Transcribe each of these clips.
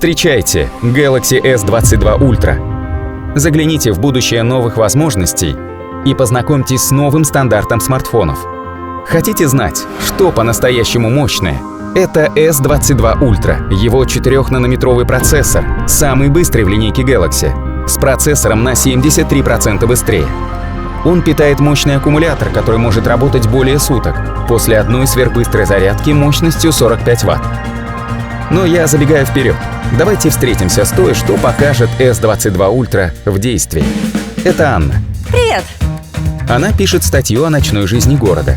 Встречайте Galaxy S22 Ultra. Загляните в будущее новых возможностей и познакомьтесь с новым стандартом смартфонов. Хотите знать, что по-настоящему мощное? Это S22 Ultra, его 4-нанометровый процессор, самый быстрый в линейке Galaxy, с процессором на 73% быстрее. Он питает мощный аккумулятор, который может работать более суток, после одной сверхбыстрой зарядки мощностью 45 Вт. Но я забегаю вперед. Давайте встретимся с той, что покажет S22 Ultra в действии. Это Анна. Привет! Она пишет статью о ночной жизни города.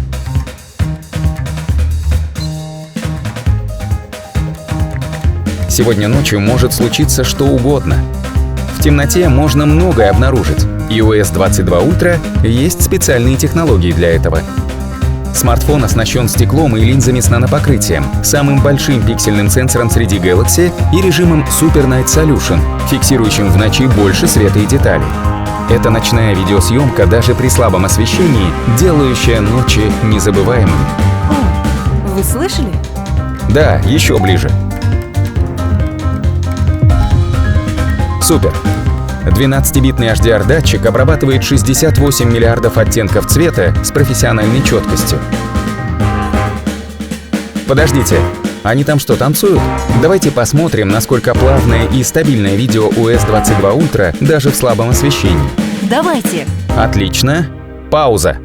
Сегодня ночью может случиться что угодно. В темноте можно многое обнаружить, и у S22 Ultra есть специальные технологии для этого. Смартфон оснащен стеклом и линзами с нанопокрытием, самым большим пиксельным сенсором среди Galaxy и режимом Super Night Solution, фиксирующим в ночи больше света и деталей. Это ночная видеосъемка даже при слабом освещении, делающая ночи незабываемыми. О, вы слышали? Да, еще ближе. Супер! 12-битный HDR-датчик обрабатывает 68 миллиардов оттенков цвета с профессиональной четкостью. Подождите, они там что, танцуют? Давайте посмотрим, насколько плавное и стабильное видео у S22 Ultra даже в слабом освещении. Давайте! Отлично. Пауза.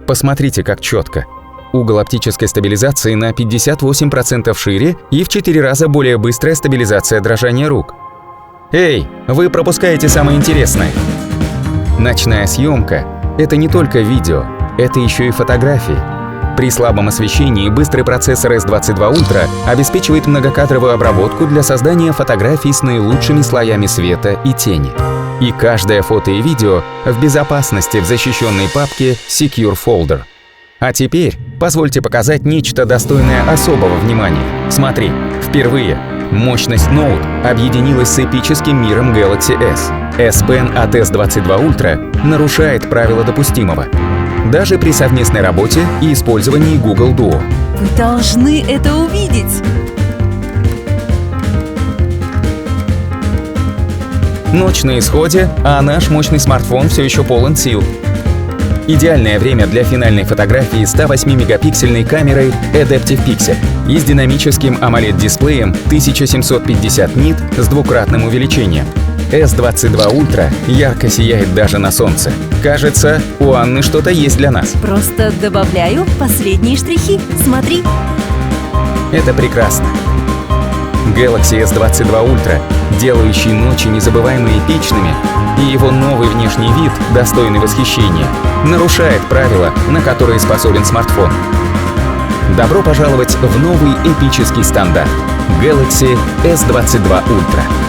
Посмотрите, как четко. Угол оптической стабилизации на 58% шире и в 4 раза более быстрая стабилизация дрожания рук. Эй, вы пропускаете самое интересное. Ночная съемка — это не только видео, это еще и фотографии. При слабом освещении быстрый процессор S22 Ultra обеспечивает многокадровую обработку для создания фотографий с наилучшими слоями света и тени. И каждое фото и видео в безопасности в защищенной папке Secure Folder. А теперь позвольте показать нечто достойное особого внимания. Смотри, впервые мощность Note объединилась с эпическим миром Galaxy S. S-Pen от S22 Ultra нарушает правила допустимого, даже при совместной работе и использовании Google Duo. Вы должны это увидеть! Ночь на исходе, а наш мощный смартфон все еще полон сил. Идеальное время для финальной фотографии 108-мегапиксельной камерой Adaptive Pixel и с динамическим AMOLED-дисплеем 1750 нит с двукратным увеличением. S22 Ultra ярко сияет даже на солнце. Кажется, у Анны что-то есть для нас. Просто добавляю последние штрихи. Смотри! Это прекрасно. Galaxy S22 Ultra, делающий ночи незабываемо эпичными, и его новый внешний вид, достойный восхищения, нарушает правила, на которые способен смартфон. Добро пожаловать в новый эпический стандарт Galaxy S22 Ultra.